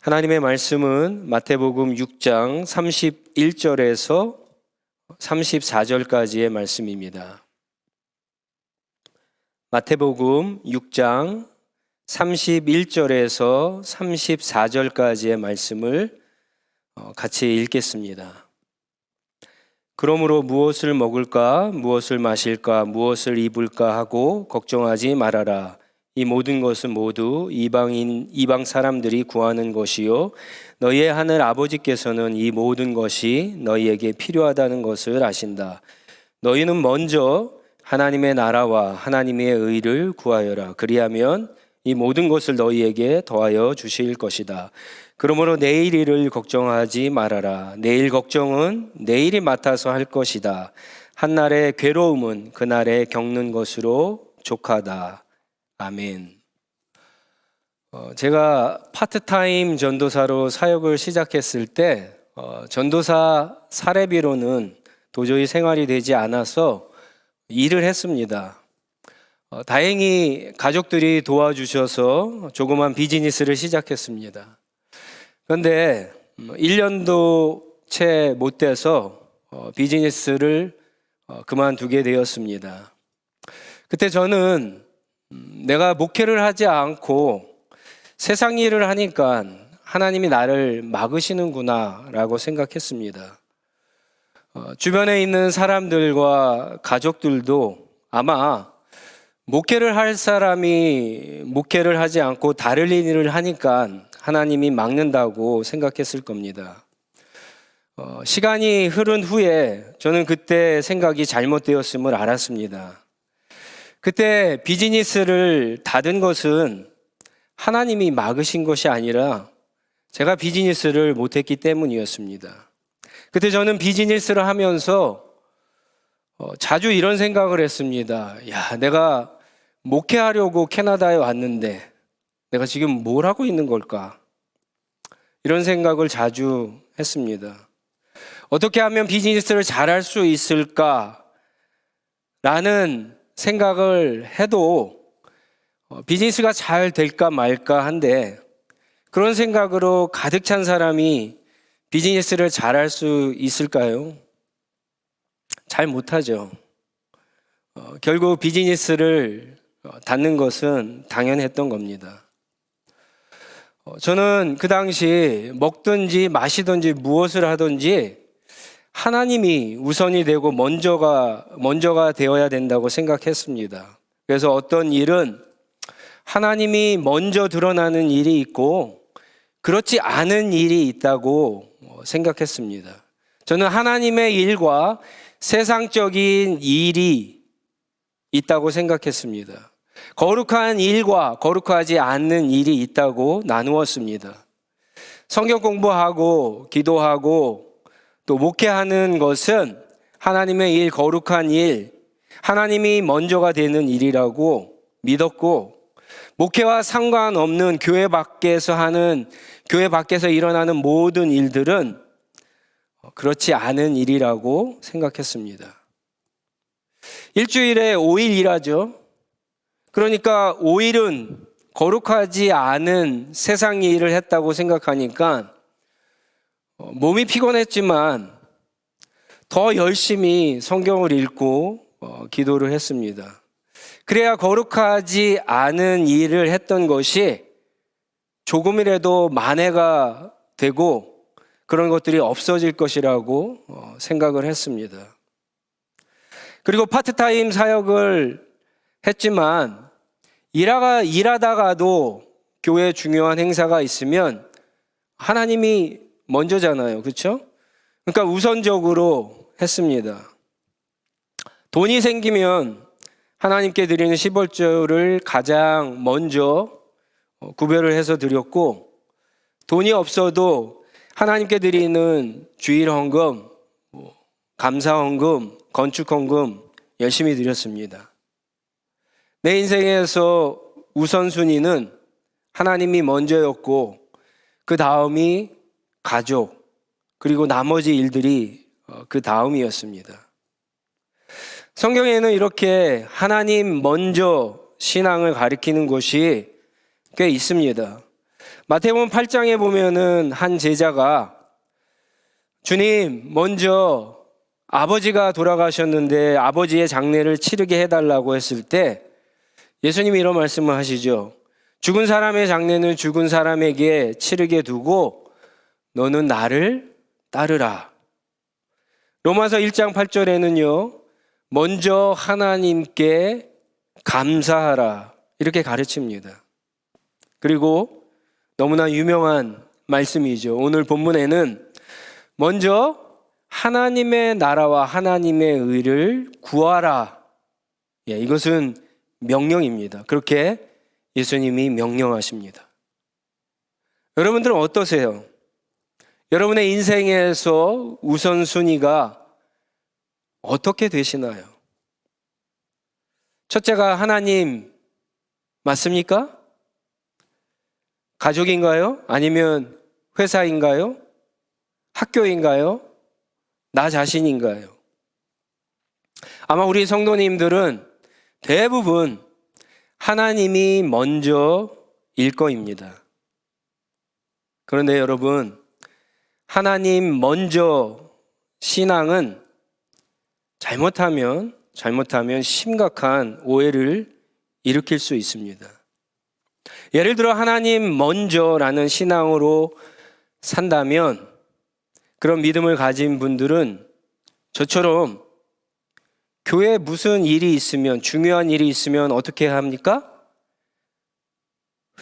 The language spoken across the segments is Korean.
하나님의 말씀은 마태복음 6장 31절에서 34절까지의 말씀입니다. 마태복음 6장 31절에서 34절까지의 말씀을 같이 읽겠습니다. 그러므로 무엇을 먹을까, 무엇을 마실까, 무엇을 입을까 하고 걱정하지 말아라. 이 모든 것은 모두 이방 사람들이 구하는 것이요 너희의 하늘 아버지께서는 이 모든 것이 너희에게 필요하다는 것을 아신다. 너희는 먼저 하나님의 나라와 하나님의 의를 구하여라. 그리하면 이 모든 것을 너희에게 더하여 주실 것이다. 그러므로 내일 일을 걱정하지 말아라. 내일 걱정은 내일이 맡아서 할 것이다. 한날의 괴로움은 그날에 겪는 것으로 족하다. 아멘. 제가 파트타임 전도사로 사역을 시작했을 때 전도사 사례비로는 도저히 생활이 되지 않아서 일을 했습니다. 다행히 가족들이 도와주셔서 조그만 비즈니스를 시작했습니다. 그런데 1년도 채 못 돼서 비즈니스를 그만두게 되었습니다. 그때 저는 내가 목회를 하지 않고 세상 일을 하니까 하나님이 나를 막으시는구나 라고 생각했습니다. 주변에 있는 사람들과 가족들도 아마 목회를 할 사람이 목회를 하지 않고 다른 일을 하니까 하나님이 막는다고 생각했을 겁니다. 시간이 흐른 후에 저는 그때 생각이 잘못되었음을 알았습니다. 그때 비즈니스를 닫은 것은 하나님이 막으신 것이 아니라 제가 비즈니스를 못했기 때문이었습니다. 그때 저는 비즈니스를 하면서 자주 이런 생각을 했습니다. 야, 내가 목회하려고 캐나다에 왔는데 내가 지금 뭘 하고 있는 걸까? 이런 생각을 자주 했습니다. 어떻게 하면 비즈니스를 잘할 수 있을까? 라는 생각을 해도 비즈니스가 잘 될까 말까 한데 그런 생각으로 가득 찬 사람이 비즈니스를 잘할 수 있을까요? 잘 못하죠. 결국 비즈니스를 닫는 것은 당연했던 겁니다. 저는 그 당시 먹든지 마시든지 무엇을 하든지 하나님이 우선이 되고 먼저가 되어야 된다고 생각했습니다. 그래서 어떤 일은 하나님이 먼저 드러나는 일이 있고 그렇지 않은 일이 있다고 생각했습니다. 저는 하나님의 일과 세상적인 일이 있다고 생각했습니다. 거룩한 일과 거룩하지 않는 일이 있다고 나누었습니다. 성경 공부하고 기도하고 또 목회하는 것은 하나님의 일, 거룩한 일, 하나님이 먼저가 되는 일이라고 믿었고 목회와 상관없는 교회 밖에서 일어나는 모든 일들은 그렇지 않은 일이라고 생각했습니다. 일주일에 5일 일하죠. 그러니까 5일은 거룩하지 않은 세상 일을 했다고 생각하니까 몸이 피곤했지만 더 열심히 성경을 읽고 기도를 했습니다. 그래야 거룩하지 않은 일을 했던 것이 조금이라도 만회가 되고 그런 것들이 없어질 것이라고 생각을 했습니다. 그리고 파트타임 사역을 했지만 일하다가도 교회에 중요한 행사가 있으면 하나님이 먼저잖아요. 그렇죠? 그러니까 우선적으로 했습니다. 돈이 생기면 하나님께 드리는 10월절을 가장 먼저 구별을 해서 드렸고 돈이 없어도 하나님께 드리는 주일 헌금, 감사 헌금, 건축 헌금 열심히 드렸습니다. 내 인생에서 우선순위는 하나님이 먼저였고 그 다음이 가족, 그리고 나머지 일들이 그 다음이었습니다. 성경에는 이렇게 하나님 먼저 신앙을 가리키는 곳이 꽤 있습니다. 마태복음 8장에 보면은 한 제자가 주님, 먼저 아버지가 돌아가셨는데 아버지의 장례를 치르게 해달라고 했을 때 예수님이 이런 말씀을 하시죠. 죽은 사람의 장례는 죽은 사람에게 치르게 두고 너는 나를 따르라. 로마서 1장 8절에는요. 먼저 하나님께 감사하라. 이렇게 가르칩니다. 그리고 너무나 유명한 말씀이죠. 오늘 본문에는 먼저 하나님의 나라와 하나님의 의를 구하라. 이것은 명령입니다. 그렇게 예수님이 명령하십니다. 여러분들은 어떠세요? 여러분의 인생에서 우선순위가 어떻게 되시나요? 첫째가 하나님 맞습니까? 가족인가요? 아니면 회사인가요? 학교인가요? 나 자신인가요? 아마 우리 성도님들은 대부분 하나님이 먼저일 거입니다. 그런데 여러분, 하나님 먼저 신앙은 잘못하면 심각한 오해를 일으킬 수 있습니다. 예를 들어 하나님 먼저라는 신앙으로 산다면 그런 믿음을 가진 분들은 저처럼 교회에 무슨 일이 있으면, 중요한 일이 있으면 어떻게 합니까?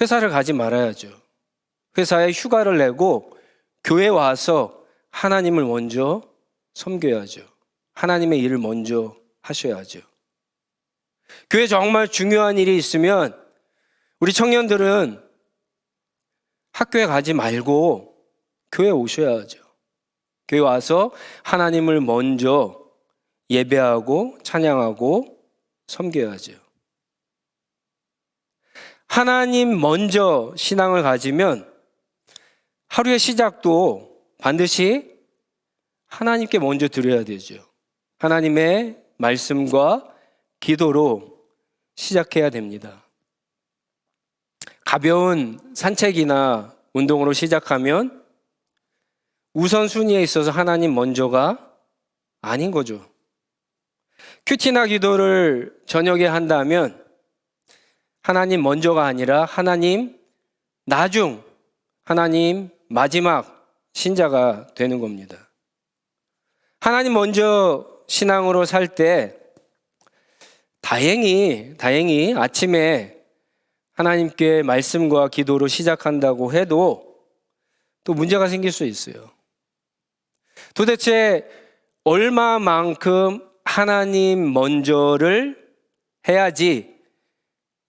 회사를 가지 말아야죠. 회사에 휴가를 내고 교회에 와서 하나님을 먼저 섬겨야죠. 하나님의 일을 먼저 하셔야죠. 교회에 정말 중요한 일이 있으면 우리 청년들은 학교에 가지 말고 교회에 오셔야죠. 교회 와서 하나님을 먼저 예배하고 찬양하고 섬겨야죠. 하나님 먼저 신앙을 가지면 하루의 시작도 반드시 하나님께 먼저 드려야 되죠. 하나님의 말씀과 기도로 시작해야 됩니다. 가벼운 산책이나 운동으로 시작하면 우선순위에 있어서 하나님 먼저가 아닌 거죠. 큐티나 기도를 저녁에 한다면 하나님 먼저가 아니라 하나님 나중, 하나님 마지막 신자가 되는 겁니다. 하나님 먼저 신앙으로 살 때 다행히 아침에 하나님께 말씀과 기도로 시작한다고 해도 또 문제가 생길 수 있어요. 도대체 얼마만큼 하나님 먼저를 해야지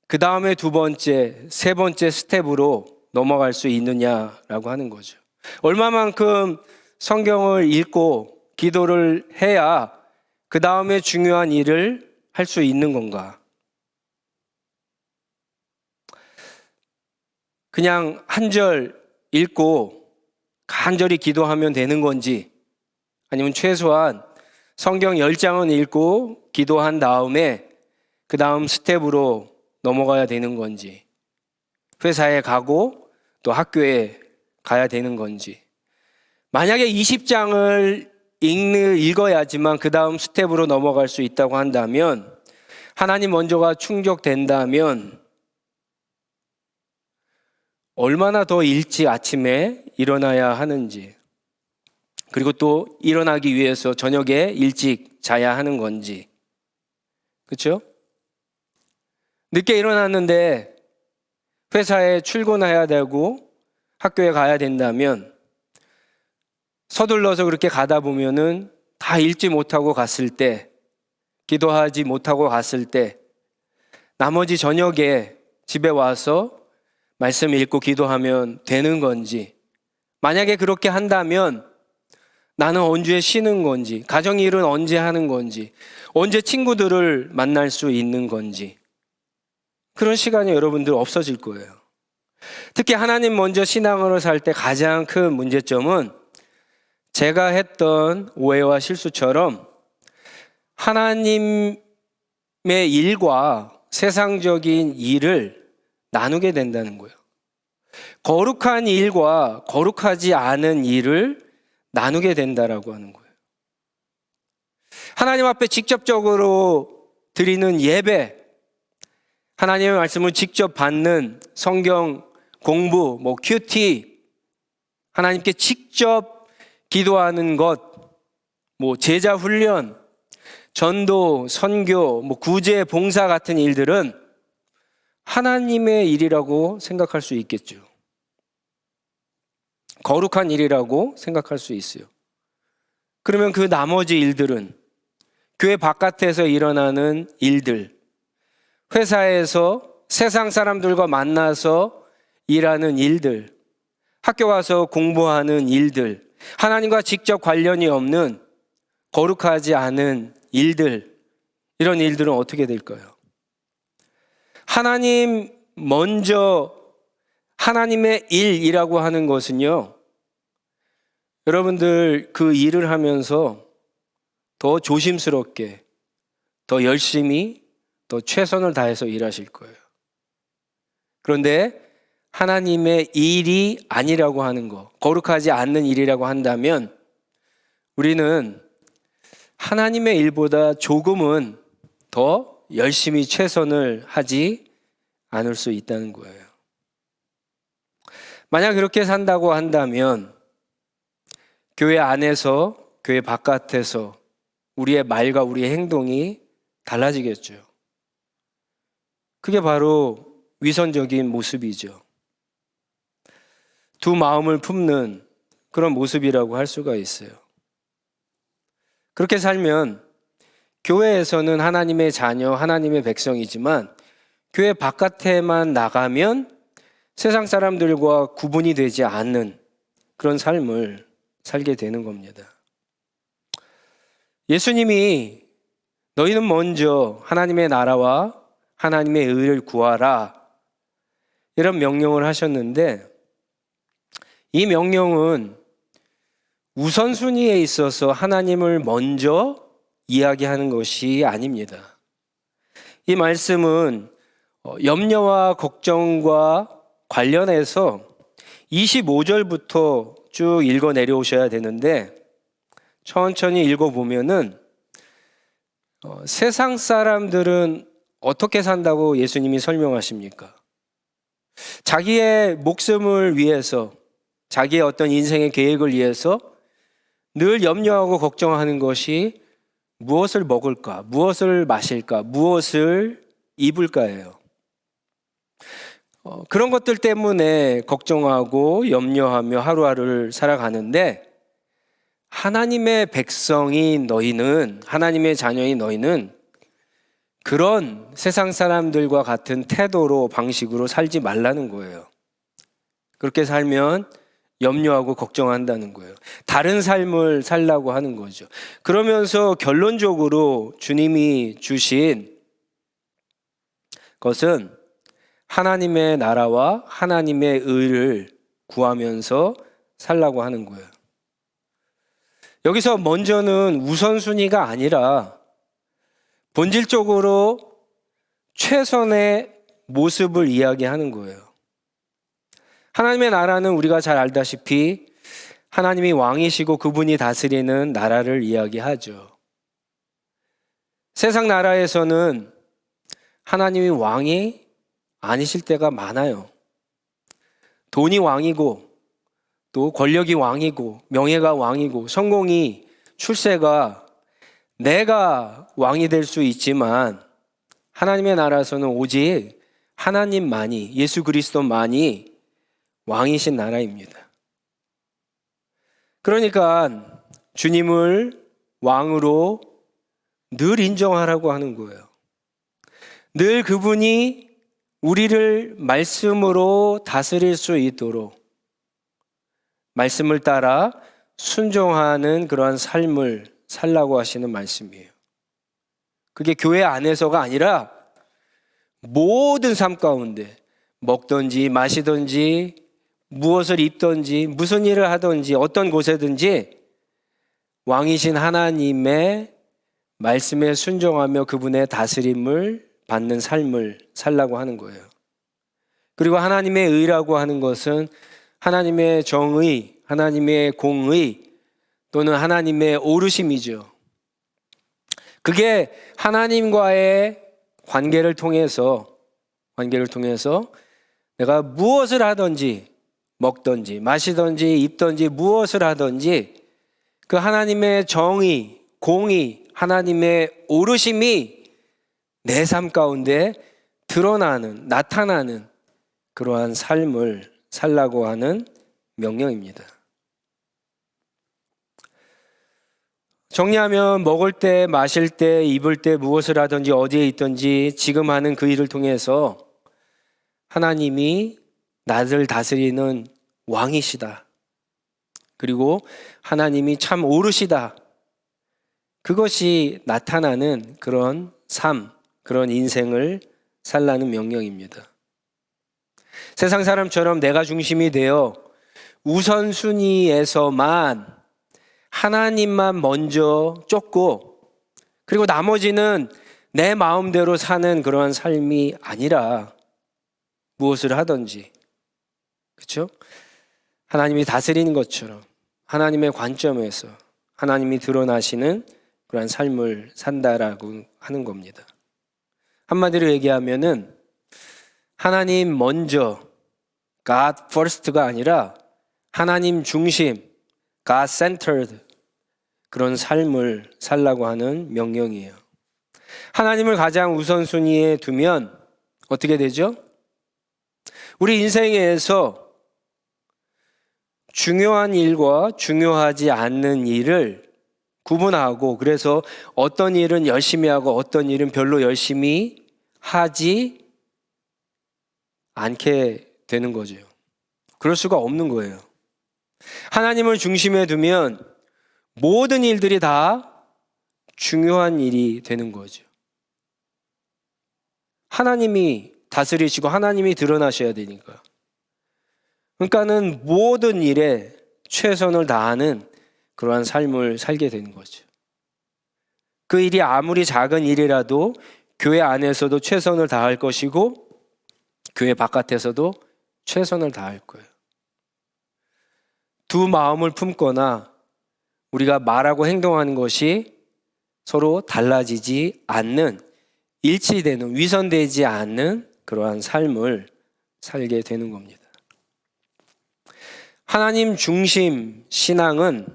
그 다음에 두 번째, 세 번째 스텝으로 넘어갈 수 있느냐라고 하는 거죠. 얼마만큼 성경을 읽고 기도를 해야 그 다음에 중요한 일을 할 수 있는 건가? 그냥 한 절 읽고 간절히 기도하면 되는 건지, 아니면 최소한 성경 10장은 읽고 기도한 다음에 그 다음 스텝으로 넘어가야 되는 건지, 회사에 가고 또 학교에 가야 되는 건지, 만약에 20장을 읽어야지만 그 다음 스텝으로 넘어갈 수 있다고 한다면, 하나님 먼저가 충족된다면 얼마나 더 일찍 아침에 일어나야 하는지, 그리고 또 일어나기 위해서 저녁에 일찍 자야 하는 건지, 그렇죠? 늦게 일어났는데 회사에 출근해야 되고 학교에 가야 된다면 서둘러서 그렇게 가다 보면은 다 읽지 못하고 갔을 때, 기도하지 못하고 갔을 때, 나머지 저녁에 집에 와서 말씀 읽고 기도하면 되는 건지, 만약에 그렇게 한다면 나는 언제 쉬는 건지, 가정일은 언제 하는 건지, 언제 친구들을 만날 수 있는 건지, 그런 시간이 여러분들 없어질 거예요. 특히 하나님 먼저 신앙으로 살 때 가장 큰 문제점은 제가 했던 오해와 실수처럼 하나님의 일과 세상적인 일을 나누게 된다는 거예요. 거룩한 일과 거룩하지 않은 일을 나누게 된다라고 하는 거예요. 하나님 앞에 직접적으로 드리는 예배, 하나님의 말씀을 직접 받는 성경 공부, 큐티, 하나님께 직접 기도하는 것, 제자 훈련, 전도, 선교, 구제, 봉사 같은 일들은 하나님의 일이라고 생각할 수 있겠죠. 거룩한 일이라고 생각할 수 있어요. 그러면 그 나머지 일들은 교회 바깥에서 일어나는 일들, 회사에서 세상 사람들과 만나서 일하는 일들, 학교 가서 공부하는 일들, 하나님과 직접 관련이 없는 거룩하지 않은 일들, 이런 일들은 어떻게 될까요? 하나님 먼저 하나님의 일이라고 하는 것은요, 여러분들 그 일을 하면서 더 조심스럽게, 더 열심히, 더 최선을 다해서 일하실 거예요. 그런데 하나님의 일이 아니라고 하는 거, 거룩하지 않는 일이라고 한다면 우리는 하나님의 일보다 조금은 더 열심히 최선을 하지 않을 수 있다는 거예요. 만약 그렇게 산다고 한다면 교회 안에서, 교회 바깥에서 우리의 말과 우리의 행동이 달라지겠죠. 그게 바로 위선적인 모습이죠. 두 마음을 품는 그런 모습이라고 할 수가 있어요. 그렇게 살면 교회에서는 하나님의 자녀, 하나님의 백성이지만 교회 바깥에만 나가면 세상 사람들과 구분이 되지 않는 그런 삶을 살게 되는 겁니다. 예수님이 너희는 먼저 하나님의 나라와 하나님의 의를 구하라, 이런 명령을 하셨는데, 이 명령은 우선순위에 있어서 하나님을 먼저 이야기하는 것이 아닙니다. 이 말씀은 염려와 걱정과 관련해서 25절부터 쭉 읽어 내려오셔야 되는데, 천천히 읽어보면은 세상 사람들은 어떻게 산다고 예수님이 설명하십니까? 자기의 목숨을 위해서, 자기의 어떤 인생의 계획을 위해서 늘 염려하고 걱정하는 것이 무엇을 먹을까, 무엇을 마실까, 무엇을 입을까예요. 그런 것들 때문에 걱정하고 염려하며 하루하루를 살아가는데, 하나님의 백성인 너희는, 하나님의 자녀인 너희는 그런 세상 사람들과 같은 태도로, 방식으로 살지 말라는 거예요. 그렇게 살면 염려하고 걱정한다는 거예요. 다른 삶을 살라고 하는 거죠. 그러면서 결론적으로 주님이 주신 것은 하나님의 나라와 하나님의 의를 구하면서 살라고 하는 거예요. 여기서 먼저는 우선순위가 아니라 본질적으로 최선의 모습을 이야기하는 거예요. 하나님의 나라는 우리가 잘 알다시피 하나님이 왕이시고 그분이 다스리는 나라를 이야기하죠. 세상 나라에서는 하나님이 왕이 아니실 때가 많아요. 돈이 왕이고, 또 권력이 왕이고, 명예가 왕이고, 성공이, 출세가, 내가 왕이 될 수 있지만 하나님의 나라에서는 오직 하나님만이, 예수 그리스도만이 왕이신 나라입니다. 그러니까 주님을 왕으로 늘 인정하라고 하는 거예요. 늘 그분이 우리를 말씀으로 다스릴 수 있도록 말씀을 따라 순종하는 그러한 삶을 살라고 하시는 말씀이에요. 그게 교회 안에서가 아니라 모든 삶 가운데, 먹든지 마시든지 무엇을 입든지 무슨 일을 하든지 어떤 곳에든지 왕이신 하나님의 말씀에 순종하며 그분의 다스림을 받는 삶을 살라고 하는 거예요. 그리고 하나님의 의라고 하는 것은 하나님의 정의, 하나님의 공의 또는 하나님의 오르심이죠. 그게 하나님과의 관계를 통해서 내가 무엇을 하든지 먹든지 마시든지 입든지 무엇을 하든지 그 하나님의 정의, 공의, 하나님의 오르심이 내 삶 가운데 드러나는, 나타나는 그러한 삶을 살라고 하는 명령입니다. 정리하면 먹을 때, 마실 때, 입을 때, 무엇을 하든지 어디에 있든지 지금 하는 그 일을 통해서 하나님이 나를 다스리는 왕이시다. 그리고 하나님이 참 옳으시다. 그것이 나타나는 그런 삶, 그런 인생을 살라는 명령입니다. 세상 사람처럼 내가 중심이 되어 우선순위에서만 하나님만 먼저 쫓고 그리고 나머지는 내 마음대로 사는 그러한 삶이 아니라 무엇을 하든지, 그렇죠? 하나님이 다스리는 것처럼 하나님의 관점에서 하나님이 드러나시는 그러한 삶을 산다라고 하는 겁니다. 한마디로 얘기하면은 하나님 먼저, God first가 아니라 하나님 중심, God centered 그런 삶을 살라고 하는 명령이에요. 하나님을 가장 우선순위에 두면 어떻게 되죠? 우리 인생에서 중요한 일과 중요하지 않는 일을 구분하고 그래서 어떤 일은 열심히 하고 어떤 일은 별로 열심히 하지 않게 되는 거죠. 그럴 수가 없는 거예요. 하나님을 중심에 두면 모든 일들이 다 중요한 일이 되는 거죠. 하나님이 다스리시고 하나님이 드러나셔야 되니까. 그러니까는 모든 일에 최선을 다하는 그러한 삶을 살게 되는 거죠. 그 일이 아무리 작은 일이라도 교회 안에서도 최선을 다할 것이고 교회 바깥에서도 최선을 다할 거예요. 두 마음을 품거나 우리가 말하고 행동하는 것이 서로 달라지지 않는, 일치되는, 위선되지 않는 그러한 삶을 살게 되는 겁니다. 하나님 중심 신앙은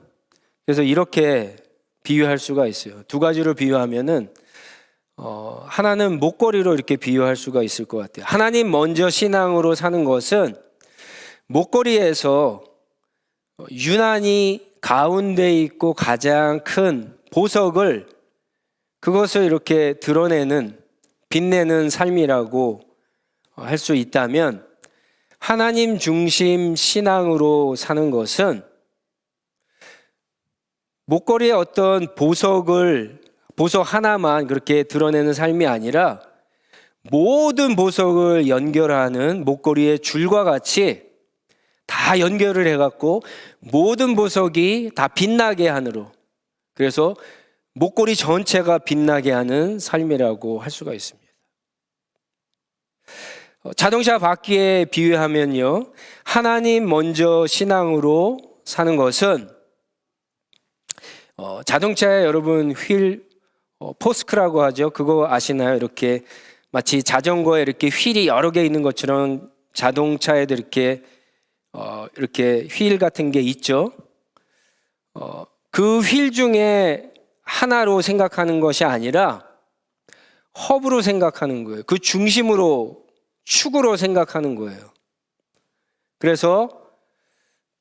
그래서 이렇게 비유할 수가 있어요. 두 가지로 비유하면은 하나는 목걸이로 이렇게 비유할 수가 있을 것 같아요. 하나님 먼저 신앙으로 사는 것은 목걸이에서 유난히 가운데 있고 가장 큰 보석을 그것을 이렇게 드러내는, 빛내는 삶이라고 할 수 있다면 하나님 중심 신앙으로 사는 것은 목걸이에 어떤 보석 하나만 그렇게 드러내는 삶이 아니라 모든 보석을 연결하는 목걸이의 줄과 같이 다 연결을 해갖고 모든 보석이 다 빛나게 하느로, 그래서 목걸이 전체가 빛나게 하는 삶이라고 할 수가 있습니다. 자동차 바퀴에 비유하면요, 하나님 먼저 신앙으로 사는 것은 자동차에 여러분 휠 포스크라고 하죠. 그거 아시나요? 이렇게 마치 자전거에 이렇게 휠이 여러 개 있는 것처럼 자동차에도 이렇게 휠 같은 게 있죠. 그 휠 중에 하나로 생각하는 것이 아니라 허브로 생각하는 거예요. 그 중심으로, 축으로 생각하는 거예요. 그래서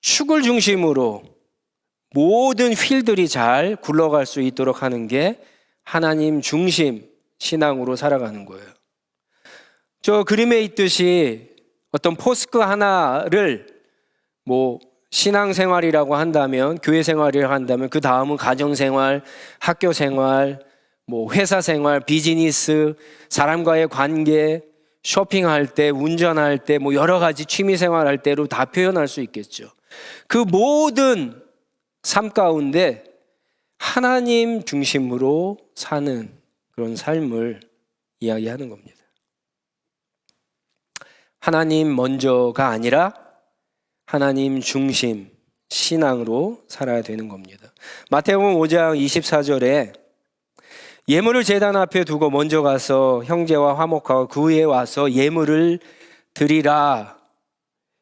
축을 중심으로 모든 휠들이 잘 굴러갈 수 있도록 하는 게 하나님 중심 신앙으로 살아가는 거예요. 저 그림에 있듯이 어떤 포스크 하나를 신앙생활이라고 한다면, 교회 생활이라고 한다면 그 다음은 가정생활, 학교생활, 회사생활, 비즈니스, 사람과의 관계, 쇼핑할 때, 운전할 때, 여러 가지 취미생활할 때로 다 표현할 수 있겠죠. 그 모든 삶 가운데 하나님 중심으로 사는 그런 삶을 이야기하는 겁니다. 하나님 먼저가 아니라 하나님 중심 신앙으로 살아야 되는 겁니다. 마태복음 5장 24절에 예물을 제단 앞에 두고 먼저 가서 형제와 화목하고 그 후에 와서 예물을 드리라,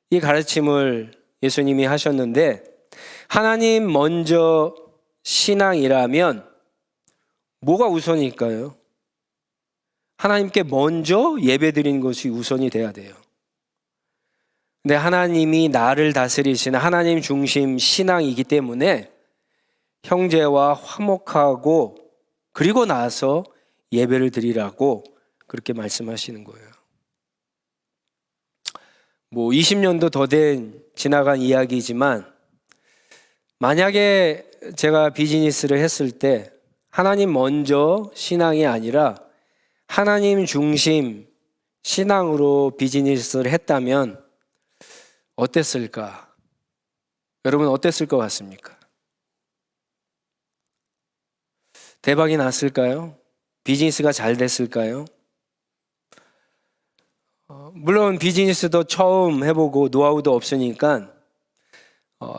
이 가르침을 예수님이 하셨는데, 하나님 먼저 신앙이라면 뭐가 우선일까요? 하나님께 먼저 예배 드리는 것이 우선이 돼야 돼요. 근데 하나님이 나를 다스리시는 하나님 중심 신앙이기 때문에 형제와 화목하고 그리고 나서 예배를 드리라고 그렇게 말씀하시는 거예요. 20년도 더 된 지나간 이야기지만, 만약에 제가 비즈니스를 했을 때 하나님 먼저 신앙이 아니라 하나님 중심 신앙으로 비즈니스를 했다면 어땠을까? 여러분 어땠을 것 같습니까? 대박이 났을까요? 비즈니스가 잘 됐을까요? 물론 비즈니스도 처음 해보고 노하우도 없으니까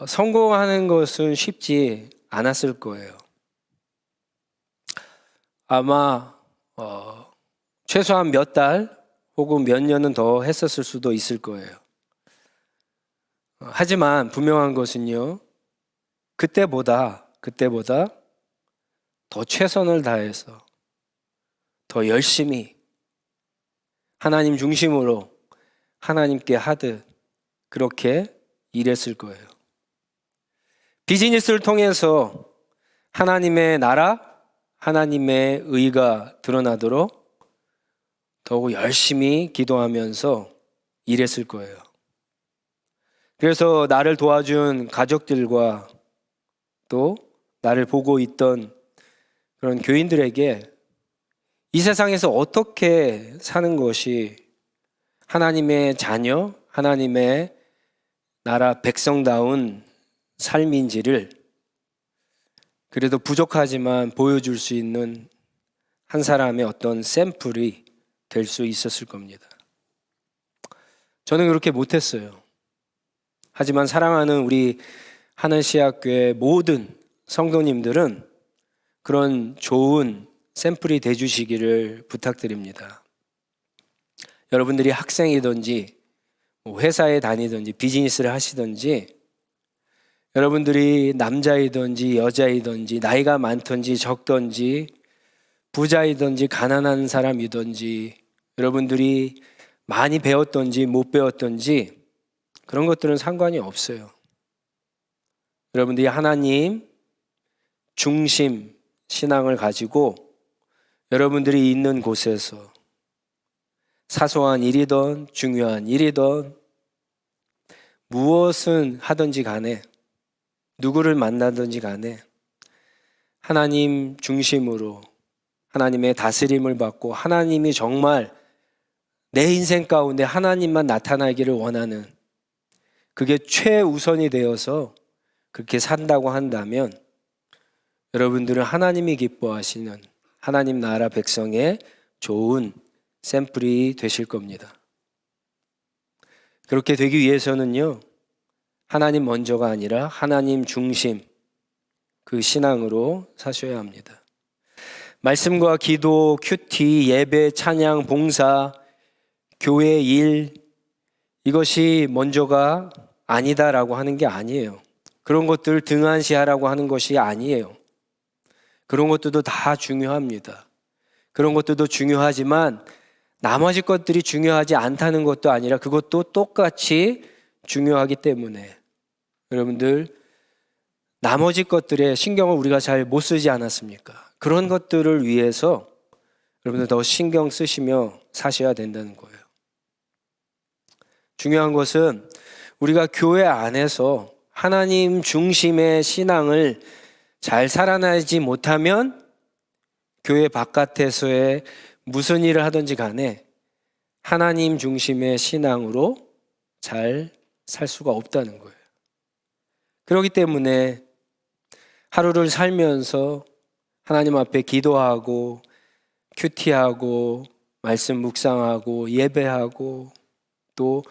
성공하는 것은 쉽지 않았을 거예요. 아마 최소한 몇 달 혹은 몇 년은 더 했었을 수도 있을 거예요. 하지만 분명한 것은요, 그때보다 더 최선을 다해서 더 열심히 하나님 중심으로 하나님께 하듯 그렇게 일했을 거예요. 비즈니스를 통해서 하나님의 나라, 하나님의 의가 드러나도록 더욱 열심히 기도하면서 일했을 거예요. 그래서 나를 도와준 가족들과 또 나를 보고 있던 그런 교인들에게 이 세상에서 어떻게 사는 것이 하나님의 자녀, 하나님의 나라 백성다운 삶인지를 그래도 부족하지만 보여줄 수 있는 한 사람의 어떤 샘플이 될 수 있었을 겁니다. 저는 그렇게 못했어요. 하지만 사랑하는 우리 하늘시학교의 모든 성도님들은 그런 좋은 샘플이 되주시기를 부탁드립니다. 여러분들이 학생이든지 회사에 다니든지 비즈니스를 하시든지, 여러분들이 남자이든지 여자이든지 나이가 많든지 적든지 부자이든지 가난한 사람이든지, 여러분들이 많이 배웠든지 못 배웠든지 그런 것들은 상관이 없어요. 여러분들이 하나님 중심 신앙을 가지고 여러분들이 있는 곳에서 사소한 일이든 중요한 일이든 무엇은 하든지 간에, 누구를 만나든지 간에 하나님 중심으로 하나님의 다스림을 받고 하나님이 정말 내 인생 가운데 하나님만 나타나기를 원하는, 그게 최우선이 되어서 그렇게 산다고 한다면 여러분들은 하나님이 기뻐하시는 하나님 나라 백성의 좋은 샘플이 되실 겁니다. 그렇게 되기 위해서는요, 하나님 먼저가 아니라 하나님 중심 그 신앙으로 사셔야 합니다. 말씀과 기도, 큐티, 예배, 찬양, 봉사, 교회 일, 이것이 먼저가 아니다라고 하는 게 아니에요. 그런 것들 등한시하라고 하는 것이 아니에요. 그런 것들도 다 중요합니다. 그런 것들도 중요하지만 나머지 것들이 중요하지 않다는 것도 아니라 그것도 똑같이 중요하기 때문에 여러분들 나머지 것들에 신경을 우리가 잘 못 쓰지 않았습니까? 그런 것들을 위해서 여러분들 더 신경 쓰시며 사셔야 된다는 거예요. 중요한 것은 우리가 교회 안에서 하나님 중심의 신앙을 잘 살아나지 못하면 교회 바깥에서의 무슨 일을 하든지 간에 하나님 중심의 신앙으로 잘 살 수가 없다는 거예요. 그렇기 때문에 하루를 살면서 하나님 앞에 기도하고 큐티하고 말씀 묵상하고 예배하고 또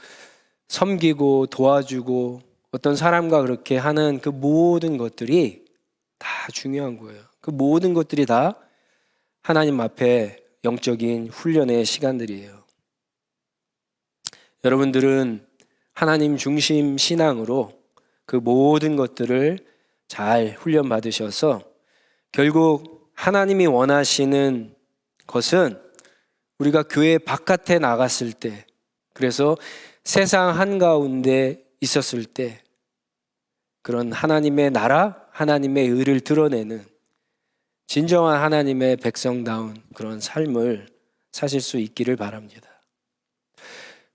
섬기고 도와주고 어떤 사람과 그렇게 하는 그 모든 것들이 다 중요한 거예요. 그 모든 것들이 다 하나님 앞에 영적인 훈련의 시간들이에요. 여러분들은 하나님 중심 신앙으로 그 모든 것들을 잘 훈련 받으셔서 결국 하나님이 원하시는 것은 우리가 교회 바깥에 나갔을 때, 그래서 세상 한가운데 있었을 때 그런 하나님의 나라, 하나님의 의를 드러내는 진정한 하나님의 백성다운 그런 삶을 사실 수 있기를 바랍니다.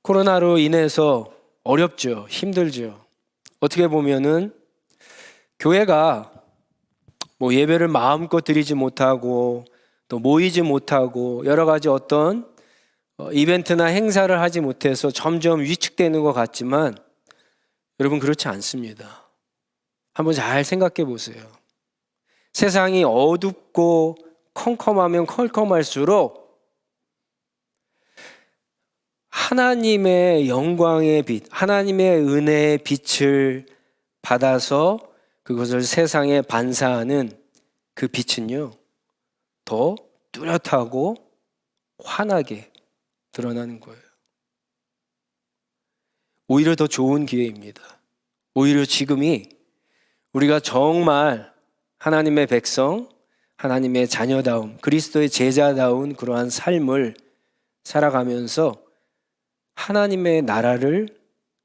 코로나로 인해서 어렵죠. 힘들죠. 어떻게 보면은 교회가 예배를 마음껏 드리지 못하고 또 모이지 못하고 여러 가지 어떤 이벤트나 행사를 하지 못해서 점점 위축되는 것 같지만 여러분 그렇지 않습니다. 한번 잘 생각해 보세요. 세상이 어둡고 컴컴하면 컴컴할수록 하나님의 영광의 빛, 하나님의 은혜의 빛을 받아서 그것을 세상에 반사하는 그 빛은요, 더 뚜렷하고 환하게 드러나는 거예요. 오히려 더 좋은 기회입니다. 오히려 지금이 우리가 정말 하나님의 백성, 하나님의 자녀다움, 그리스도의 제자다운 그러한 삶을 살아가면서 하나님의 나라를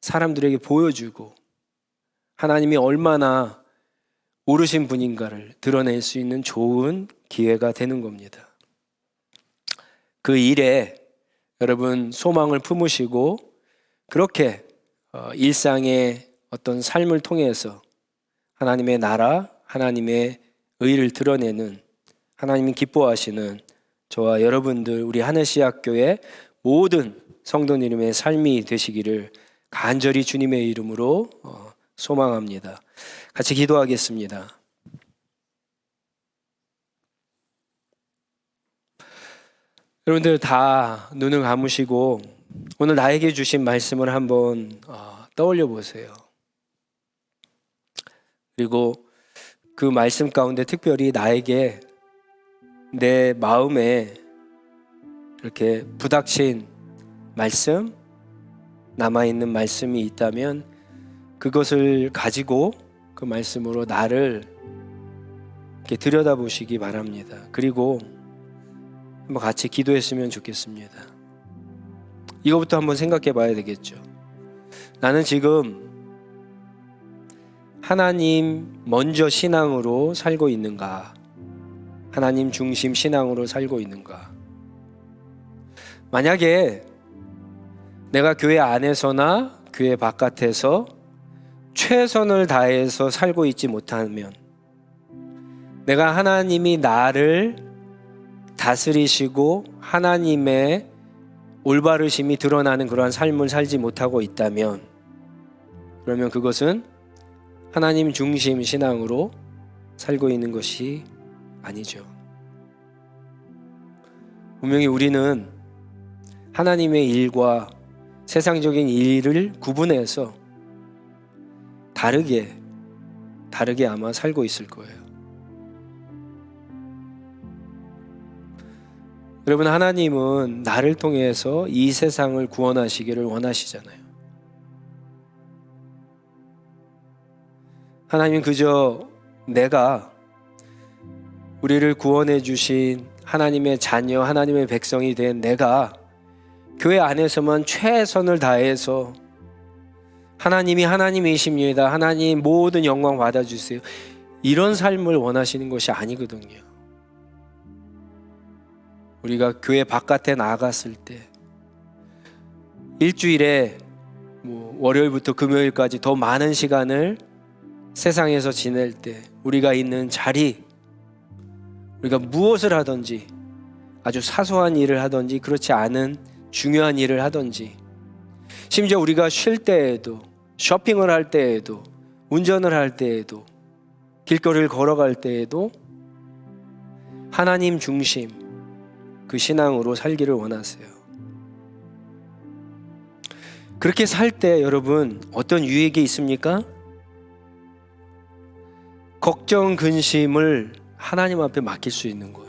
사람들에게 보여주고 하나님이 얼마나 오르신 분인가를 드러낼 수 있는 좋은 기회가 되는 겁니다. 그 일에 여러분 소망을 품으시고 그렇게 일상의 어떤 삶을 통해서 하나님의 나라, 하나님의 의를 드러내는 하나님이 기뻐하시는 저와 여러분들 우리 하늘시학교의 모든 성도님의 삶이 되시기를 간절히 주님의 이름으로 소망합니다. 같이 기도하겠습니다. 여러분들 다 눈을 감으시고 오늘 나에게 주신 말씀을 한번 떠올려 보세요. 그리고 그 말씀 가운데 특별히 나에게 내 마음에 이렇게 부닥친 말씀, 남아있는 말씀이 있다면 그것을 가지고 그 말씀으로 나를 이렇게 들여다보시기 바랍니다. 그리고 한번 같이 기도했으면 좋겠습니다. 이거부터 한번 생각해 봐야 되겠죠. 나는 지금 하나님 먼저 신앙으로 살고 있는가? 하나님 중심 신앙으로 살고 있는가? 만약에 내가 교회 안에서나 교회 바깥에서 최선을 다해서 살고 있지 못하면, 내가 하나님이 나를 다스리시고 하나님의 올바르심이 드러나는 그러한 삶을 살지 못하고 있다면, 그러면 그것은 하나님 중심 신앙으로 살고 있는 것이 아니죠. 분명히 우리는 하나님의 일과 세상적인 일을 구분해서 다르게 아마 살고 있을 거예요. 여러분, 하나님은 나를 통해서 이 세상을 구원하시기를 원하시잖아요. 하나님 그저 내가 우리를 구원해 주신 하나님의 자녀, 하나님의 백성이 된 내가 교회 안에서만 최선을 다해서 하나님이 하나님이십니다, 하나님 모든 영광 받아주세요, 이런 삶을 원하시는 것이 아니거든요. 우리가 교회 바깥에 나갔을 때 일주일에 월요일부터 금요일까지 더 많은 시간을 세상에서 지낼 때 우리가 있는 자리, 우리가 무엇을 하든지 아주 사소한 일을 하든지 그렇지 않은 중요한 일을 하든지, 심지어 우리가 쉴 때에도, 쇼핑을 할 때에도, 운전을 할 때에도, 길거리를 걸어갈 때에도 하나님 중심 그 신앙으로 살기를 원하세요. 그렇게 살 때 여러분 어떤 유익이 있습니까? 걱정, 근심을 하나님 앞에 맡길 수 있는 거예요.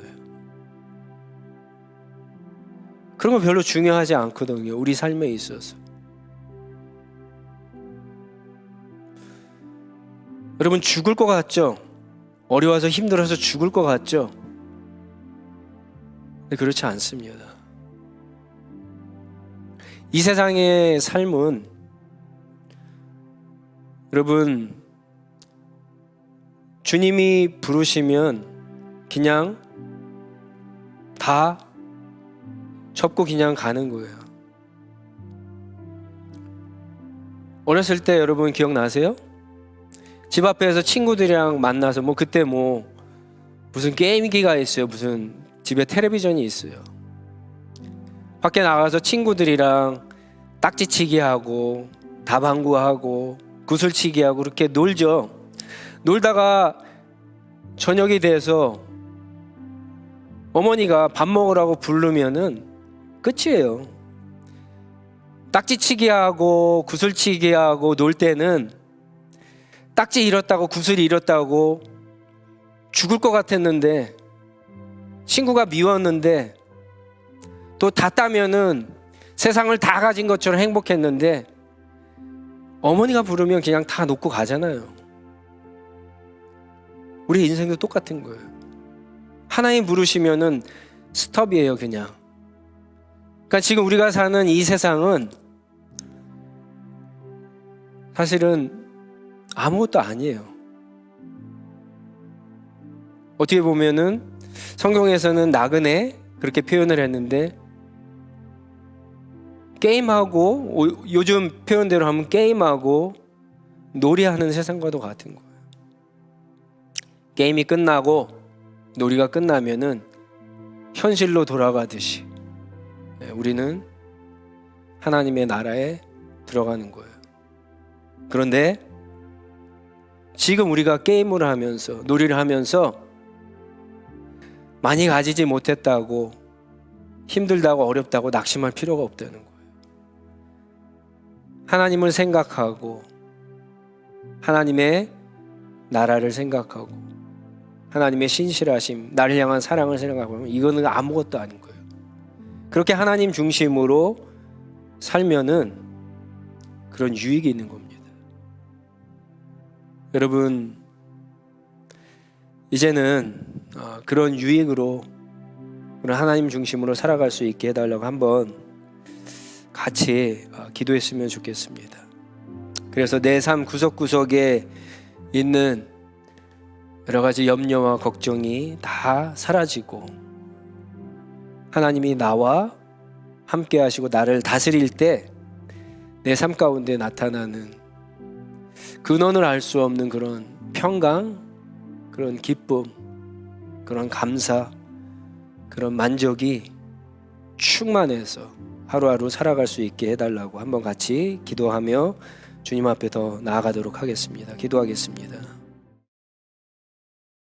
그런 거 별로 중요하지 않거든요. 우리 삶에 있어서. 여러분 죽을 것 같죠? 어려워서 힘들어서 죽을 것 같죠? 근데 그렇지 않습니다. 이 세상의 삶은 여러분 주님이 부르시면 그냥 다 접고 그냥 가는 거예요. 어렸을 때 여러분 기억나세요? 집 앞에서 친구들이랑 만나서 그때 무슨 게임기가 있어요. 무슨 집에 텔레비전이 있어요. 밖에 나가서 친구들이랑 딱지치기 하고 다방구 하고 구슬치기 하고 그렇게 놀죠. 놀다가 저녁이 돼서 어머니가 밥 먹으라고 부르면은 끝이에요. 딱지치기 하고 구슬치기 하고 놀 때는 딱지 잃었다고 구슬이 잃었다고 죽을 것 같았는데 친구가 미웠는데 또 다 따면은 세상을 다 가진 것처럼 행복했는데 어머니가 부르면 그냥 다 놓고 가잖아요. 우리 인생도 똑같은 거예요. 하나님 부르시면은 스톱이에요, 그냥. 그러니까 지금 우리가 사는 이 세상은 사실은 아무것도 아니에요. 어떻게 보면은 성경에서는 나그네 그렇게 표현을 했는데 게임하고 요즘 표현대로 하면 게임하고 놀이하는 세상과도 같은 거예요. 게임이 끝나고 놀이가 끝나면은 현실로 돌아가듯이 우리는 하나님의 나라에 들어가는 거예요. 그런데 지금 우리가 게임을 하면서 놀이를 하면서 많이 가지지 못했다고 힘들다고 어렵다고 낙심할 필요가 없다는 거예요. 하나님을 생각하고 하나님의 나라를 생각하고 하나님의 신실하심, 나를 향한 사랑을 생각하면 이거는 아무것도 아닌 거예요. 그렇게 하나님 중심으로 살면은 그런 유익이 있는 겁니다. 여러분 이제는 그런 유익으로 그런 하나님 중심으로 살아갈 수 있게 해달라고 한번 같이 기도했으면 좋겠습니다. 그래서 내 삶 구석구석에 있는 여러 가지 염려와 걱정이 다 사라지고 하나님이 나와 함께 하시고 나를 다스릴 때 내 삶 가운데 나타나는 근원을 알 수 없는 그런 평강, 그런 기쁨, 그런 감사, 그런 만족이 충만해서 하루하루 살아갈 수 있게 해달라고 한번 같이 기도하며 주님 앞에 더 나아가도록 하겠습니다. 기도하겠습니다.